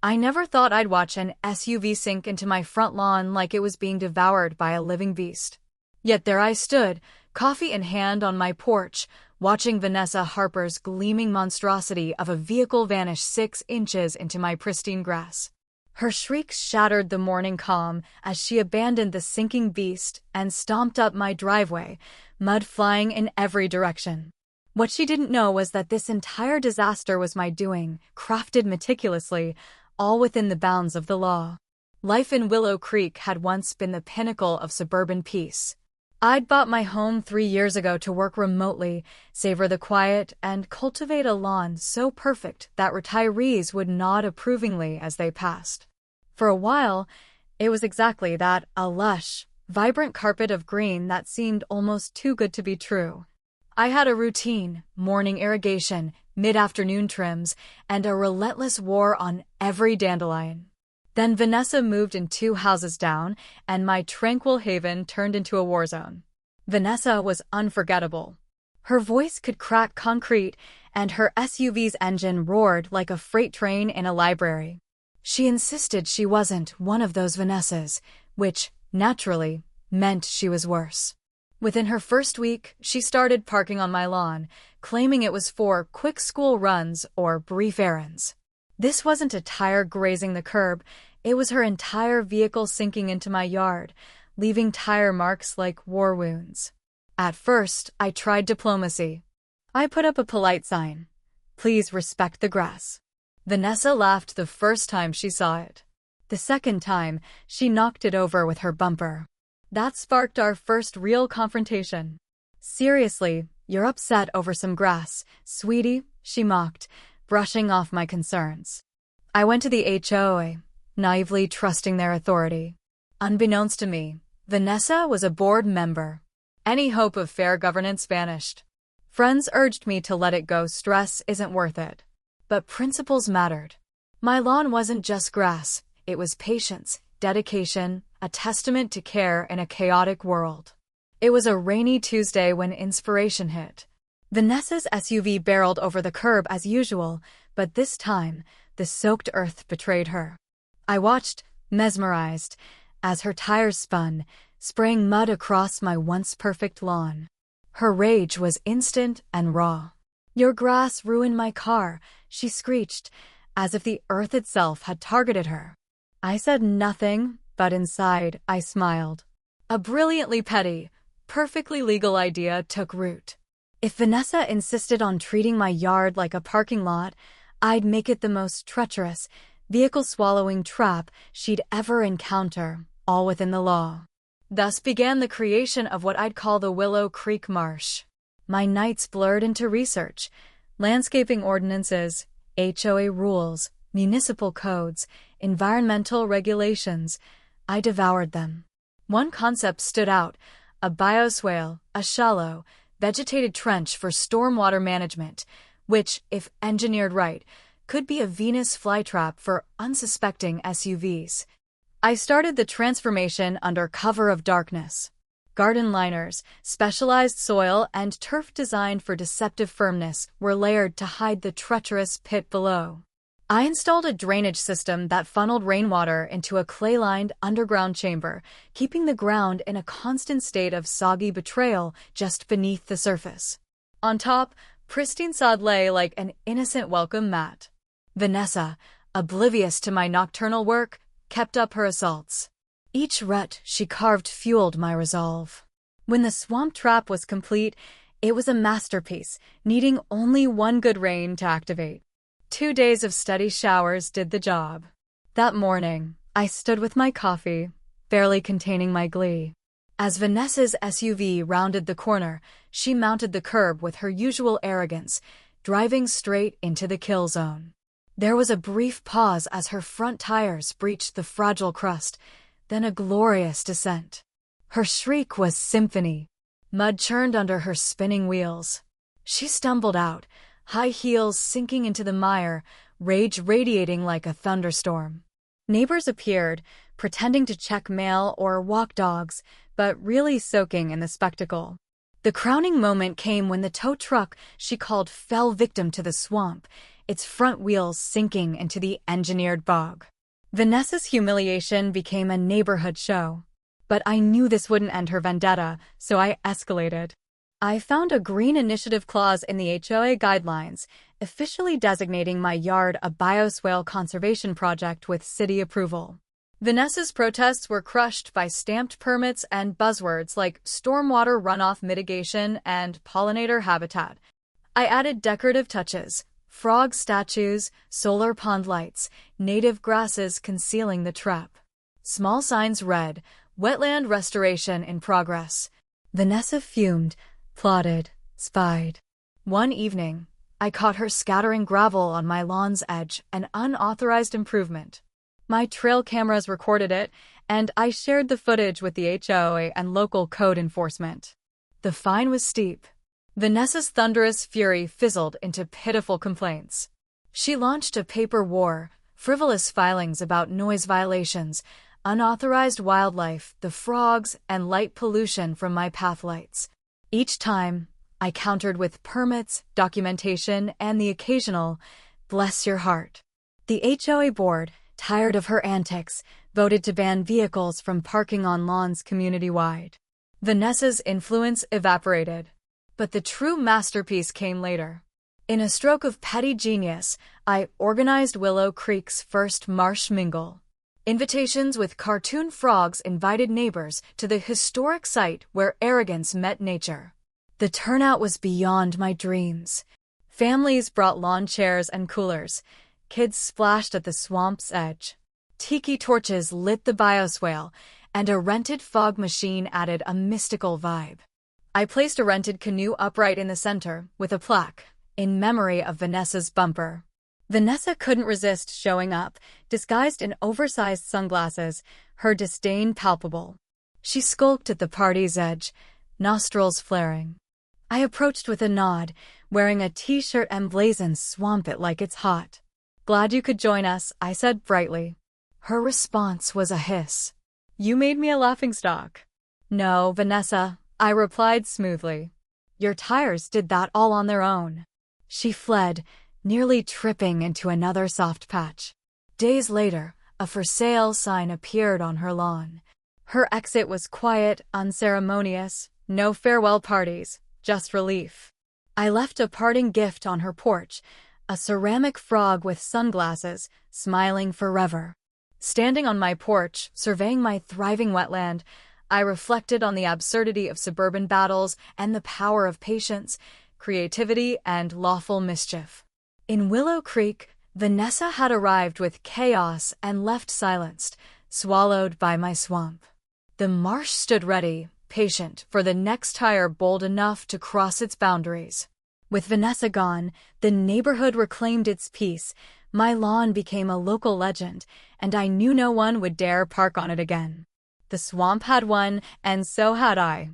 I never thought I'd watch an SUV sink into my front lawn like it was being devoured by a living beast. Yet there I stood, coffee in hand on my porch, watching Vanessa Harper's gleaming monstrosity of a vehicle vanish 6 inches into my pristine grass. Her shrieks shattered the morning calm as she abandoned the sinking beast and stomped up my driveway, mud flying in every direction. What she didn't know was that this entire disaster was my doing, crafted meticulously, all within the bounds of the law. Life in Willow Creek had once been the pinnacle of suburban peace. I'd bought my home 3 years ago to work remotely, savor the quiet, and cultivate a lawn so perfect that retirees would nod approvingly as they passed. For a while, it was exactly that, a lush, vibrant carpet of green that seemed almost too good to be true. I had a routine, morning irrigation, mid-afternoon trims, and a relentless war on every dandelion. Then Vanessa moved in 2 houses down, and my tranquil haven turned into a war zone. Vanessa was unforgettable. Her voice could crack concrete, and her SUV's engine roared like a freight train in a library. She insisted she wasn't one of those Vanessas, which, naturally, meant she was worse. Within her first week, she started parking on my lawn, claiming it was for quick school runs or brief errands. This wasn't a tire grazing the curb, it was her entire vehicle sinking into my yard, leaving tire marks like war wounds. At first, I tried diplomacy. I put up a polite sign. "Please respect the grass." Vanessa laughed the first time she saw it. The second time, she knocked it over with her bumper. That sparked our first real confrontation. "Seriously, you're upset over some grass, sweetie," she mocked, brushing off my concerns. I went to the HOA, naively trusting their authority. Unbeknownst to me, Vanessa was a board member. Any hope of fair governance vanished. Friends urged me to let it go. Stress isn't worth it. But principles mattered. My lawn wasn't just grass, it was patience, dedication, a testament to care in a chaotic world. It was a rainy Tuesday when inspiration hit. Vanessa's SUV barreled over the curb as usual, but this time, the soaked earth betrayed her. I watched, mesmerized, as her tires spun, spraying mud across my once perfect lawn. Her rage was instant and raw. "Your grass ruined my car," she screeched, as if the earth itself had targeted her. I said nothing, but inside, I smiled. A brilliantly petty, perfectly legal idea took root. If Vanessa insisted on treating my yard like a parking lot, I'd make it the most treacherous, vehicle-swallowing trap she'd ever encounter, all within the law. Thus began the creation of what I'd call the Willow Creek Marsh. My nights blurred into research, landscaping ordinances, HOA rules, municipal codes, environmental regulations. I devoured them. One concept stood out: a bioswale, a shallow, vegetated trench for stormwater management, which, if engineered right, could be a Venus flytrap for unsuspecting SUVs. I started the transformation under cover of darkness. Garden liners, specialized soil, and turf designed for deceptive firmness were layered to hide the treacherous pit below. I installed a drainage system that funneled rainwater into a clay-lined underground chamber, keeping the ground in a constant state of soggy betrayal just beneath the surface. On top, pristine sod lay like an innocent welcome mat. Vanessa, oblivious to my nocturnal work, kept up her assaults. Each rut she carved fueled my resolve. When the swamp trap was complete, it was a masterpiece, needing only one good rain to activate. 2 days of steady showers did the job. That morning, I stood with my coffee, barely containing my glee. As Vanessa's SUV rounded the corner, she mounted the curb with her usual arrogance, driving straight into the kill zone. There was a brief pause as her front tires breached the fragile crust, then a glorious descent. Her shriek was symphony. Mud churned under her spinning wheels. She stumbled out, high heels sinking into the mire, rage radiating like a thunderstorm. Neighbors appeared, pretending to check mail or walk dogs, but really soaking in the spectacle. The crowning moment came when the tow truck she called fell victim to the swamp, its front wheels sinking into the engineered bog. Vanessa's humiliation became a neighborhood show. But I knew this wouldn't end her vendetta, so I escalated. I found a green initiative clause in the HOA guidelines, officially designating my yard a bioswale conservation project with city approval. Vanessa's protests were crushed by stamped permits and buzzwords like stormwater runoff mitigation and pollinator habitat. I added decorative touches, frog statues, solar pond lights, native grasses concealing the trap. Small signs read, "Wetland restoration in progress." Vanessa fumed, plotted, spied. One evening, I caught her scattering gravel on my lawn's edge, an unauthorized improvement. My trail cameras recorded it, and I shared the footage with the HOA and local code enforcement. The fine was steep. Vanessa's thunderous fury fizzled into pitiful complaints. She launched a paper war, frivolous filings about noise violations, unauthorized wildlife, the frogs, and light pollution from my path lights. Each time, I countered with permits, documentation, and the occasional, "bless your heart." The HOA board, tired of her antics, voted to ban vehicles from parking on lawns community-wide. Vanessa's influence evaporated. But the true masterpiece came later. In a stroke of petty genius, I organized Willow Creek's first marsh mingle. Invitations with cartoon frogs invited neighbors to the historic site where arrogance met nature. The turnout was beyond my dreams. Families brought lawn chairs and coolers. Kids splashed at the swamp's edge. Tiki torches lit the bioswale, and a rented fog machine added a mystical vibe. I placed a rented canoe upright in the center, with a plaque, in memory of Vanessa's bumper. Vanessa couldn't resist showing up, disguised in oversized sunglasses, her disdain palpable. She skulked at the party's edge, nostrils flaring. I approached with a nod, wearing a t-shirt emblazoned "Swamp It Like It's Hot." "Glad you could join us," I said brightly. Her response was a hiss. "You made me a laughingstock." "No, Vanessa," I replied smoothly. "Your tires did that all on their own." She fled, nearly tripping into another soft patch. Days later, a for sale sign appeared on her lawn. Her exit was quiet, unceremonious, no farewell parties, just relief. I left a parting gift on her porch, a ceramic frog with sunglasses, smiling forever. Standing on my porch, surveying my thriving wetland, I reflected on the absurdity of suburban battles and the power of patience, creativity, and lawful mischief. In Willow Creek, Vanessa had arrived with chaos and left silenced, swallowed by my swamp. The marsh stood ready, patient for the next tire bold enough to cross its boundaries. With Vanessa gone, the neighborhood reclaimed its peace, my lawn became a local legend, and I knew no one would dare park on it again. The swamp had won, and so had I.